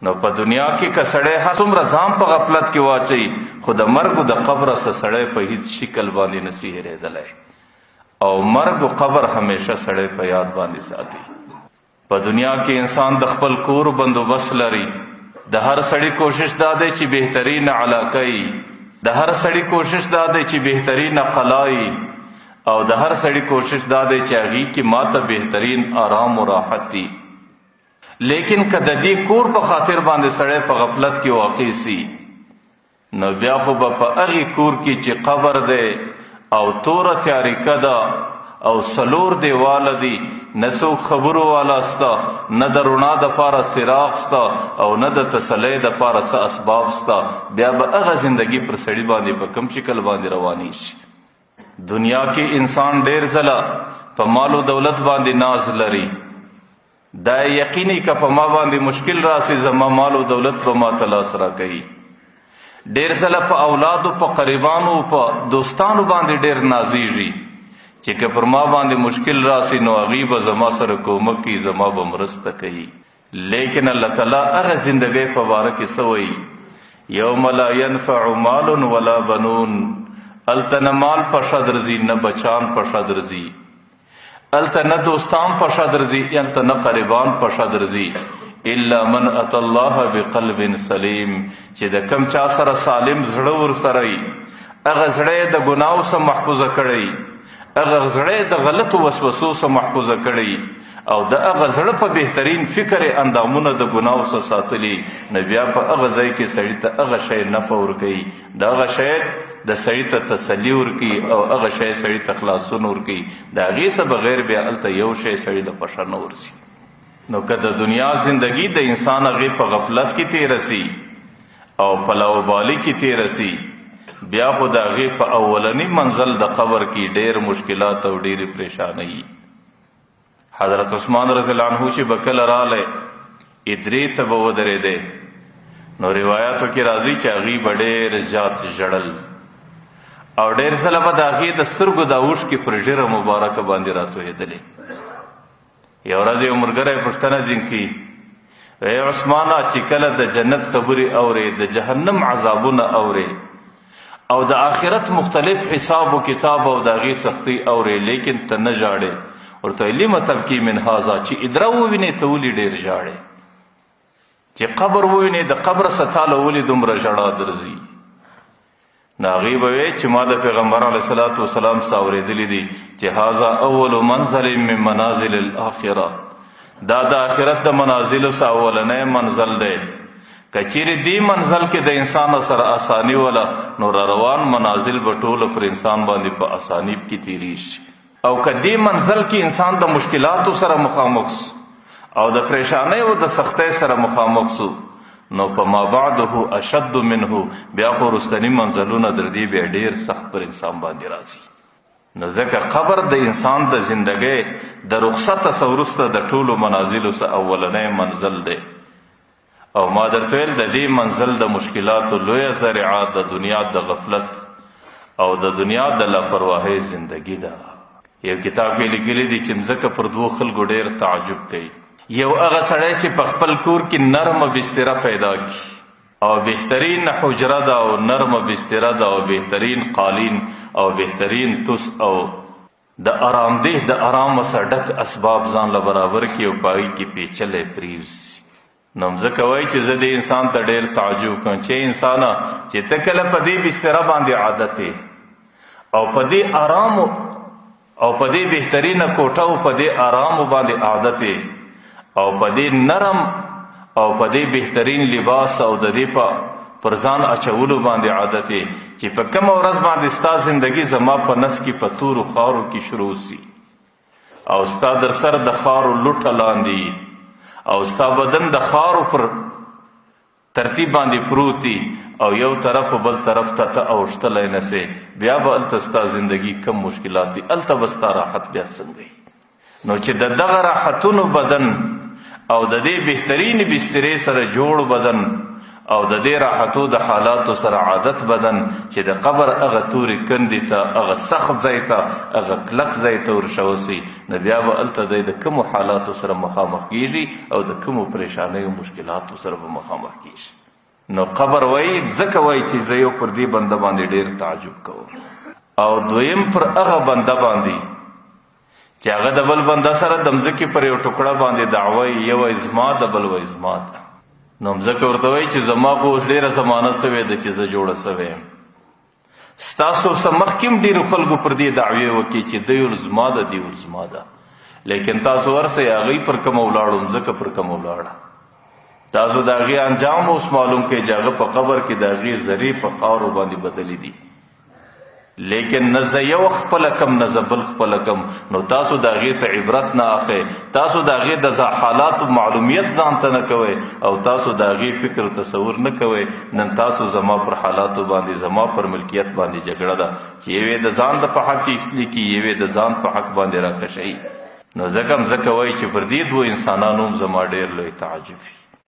نو په دنیا کې که سړی هر څومره ځان په غفلت کې واچوي خو د مرګ د قبره څخه سړی په هیڅ شکل باندې نسی هېرېدلی او مرګ و قبر همیشه سړی په یاد باندې ساتي. په دنیا کې انسان د خپل کور بندوبست لري. د هر سړي کوشش دا دی چې بهترین علاقه وي، د هر سړي کوشش دا دی چې بهترین قلا وي، او د هر سړي کوشش دا دی چې هغې کې ماته بهترین آرام و راحت وي. لیکن که د دې کور په خاطر باندې سړی په غفلت کې واقع سي نو بیا خو به په هغې کور کې چې قبر دی او توره تیاریکه ده او څلور دیواله دي، نه څوک خبرو والا سته، نه د رڼا دپاره څراغ سته او نه د تسلی دپاره څه اسباب سته، بیا به هغه زندګي پر سړي باندې په کوم شکل باندې روانې شي. دنیا کې انسان ډېر ځله په مال و دولت باندې ناز لري. دا یقیني که په ما باندې مشکل راسي زما مال و دولت به ما ته لاس راکوي. ډېر ځله په اولادو، په قریبانو، په دوستانو باندې ډېر نازیږي چې که پر ما باندې مشکل راسي نو هغې به زما سره کومک کوي، زما به مرسته کوي. لیکن الله تعالی هغه زندګۍ په باره کې څه وایي؟ یوم لا ینفع مال ولا بنون. هلته نه مال په ښه درځي، نه بچان په ښه درځي، هلته نه دوستان په ښه درځي، هلته نه قریبان په ښه درځي، الا من اتى الله بقلب سلیم. چې د کم چا سره سالم زړه ورسره وي، هغه زړه د ګناو څخه محفوظه کړی، هغه زړه د غلطو وسوسو څخه محفوظه کړی او د هغه زړه په بهترین فکر اندامونه د ګناو څخه ساتلی، نو بیا په هغه ځای کې سړي ته هغه شی نفع ورکوي، د هغه شی د سړي ته تسلي ورکوي او هغه شی سړي ته خلاصون ورکوي. د هغې څه بغیر بیا هلته یو شی سړي له پښه نه ورځي. نو که د دنیا زندگی د انسان هغې په غفلت کې تیره سي او په لاوبالي کې تیره سي، بیا خو د هغې په اولني منزل د قبر کې ډېر مشکلات او ډېرې پریشانۍ. حضرت عثمان رضی الله عنه چې به کله رالی ادرې ته به ودرېدی نو روایاتو کې راځي چې هغې به ډېر زیات ژړل او ډېر ځله به د هغې د سترګو دا اوښکې پر ږیره مبارکه باندې راتویدلې. یو ورځ یو ملګری پوښتنه ځینې کوي، ای عثمانه چې کله د جنت خبرې اورې، د جهنم عذابونه اورې او د آخرت مختلف حساب و کتاب او د هغې سختۍ اورې، لیکن ته نه ژاړې. ورته لم تبکي من هذا، چې ادره ووینې ته ولې ډېر ژاړې؟ چې قبر ووینې د قبر څخه تاله ولې دومره ژړا درځي؟ نو هغې به وی چې ما د پیغمبر علیه صلات وسلام څه اورېدلی دي چې هذا اول منزل من منازل الاخره، دا د آخرت د منازلو څخه اولنی منزل دی. که چیرې دې منزل کې د انسان سره اساني وله نو روان منازل به ټوله پر انسان باندې په اساني کې تیری شي. او که دې منزل کې انسان د مشکلاتو سره مخامخ سو او د پریشانۍ او د سختۍ سره مخامخ سو نو په ما بعده اشد منه، بیا خو رستنی منزلونه در دې بیا ډېر سخت پر انسان باندې راځي. نو ځکه قبر د انسان د زندګۍ د رخصت څخه وروسته د ټولو منازلو څخه اولنی منزل دی. او ما درته ویل د دې منزل د مشکلاتو لویه ذریعه د دنیا د غفلت او د دنیا د لاپرواهۍ زندګي ده. یو کتاب کې لیکلي دي چې مځکه پر دوو خلکو ډېر تعجب کوي. یو هغه سړی چې په خپل کور کې نرمه بستره پیدا کړي او بهترین حجره ده او نرمه بستره ده او بهترین قالین او بهترین توس او د آرامدeh د آرام سره ډک اسباب ځان له برابر کړي او په هغې کې پیچلی پرېوځي. نو مځکه وایي چې زه دې انسان ته ډېر تعجب کوم چې انسانه چې ته کله په دې بستره باندې عادت یې او په دې آرامو او په دې بهترینه کوټه او په دې آرامو باندې عادت یې او په دې نرم او په دې بهترین لباس او د دې پر ځان اچولو باندې عادت یې چې په کومه ورځ باندې ستا زندګي زما په نس کې په تورو خاورو کې شروع سي او ستا در سر د خارو لوټه لاندې او ستا بدن د خارو پر ترتیب باندې پروتي او یو طرف و بل طرف ته ته اوښتلی نسې، بیا به هلته ستا زندګي کم مشکلات دي، هلته به ستا راحت بیا څنګه؟ نو چې د دغه راحتونو بدن او د دې بهترین بسترې سره جوړ بدن او د دې راحتو د حالاتو سره عادت بدن چې د قبر هغه تورې کندې ته هغه سخت ځای ته هغه کلک ځای ته ورشوسي نو بیا به هلته دی د کومو حالاتو سره مخامخ کیږي او د کومو پریشانیو مشکلاتو سره به مخامخ کیږي نو قبر وایي ځکه وایي چې زه یو پر دې بنده باندې ډېر تعجب کوم او دویم پر هغه بنده باندې چې هغه د بل بنده سره د مځکې پر یو ټوکړه باندې دعوه یې یو وایي زما د بل وایي زما ده نو مځکه ورته وایي چې زما خو اوس ډېره زمانه سوې ده چې زه جوړه سوی یم ستاسو څه مخکې هم ډېرو خلکو پر دې دعوې وکړي چې دی ور زما ده دی ور زما ده لیکن تاسو ورسئ هغوی پر کومه ولاړو مځکه پر کومه ولاړه تاسو د هغې انجام اوس معلوم کړئ چې هغه په قبر کې د هغې ذرې په خاورو باندې بدلې دي لیکن نه زه یو خپله کم نه زه بل خپله کم نو تاسو د هغې څه عبرت نه اخئ تاسو د هغې د حالاتو معلومیت ځان ته نه کوئ او تاسو د هغې فکر تصور نه کوئ نن تاسو زما پر حالاتو باندې زما پر ملکیت باندې جګړه ده چې یوې د ځان د په حق لیکي یوې د ځان په حق باندې راکشئ نو ځکه مځکه وایي چې پر دې دوو انسانانو هم زما ډېر لوی تعجب وي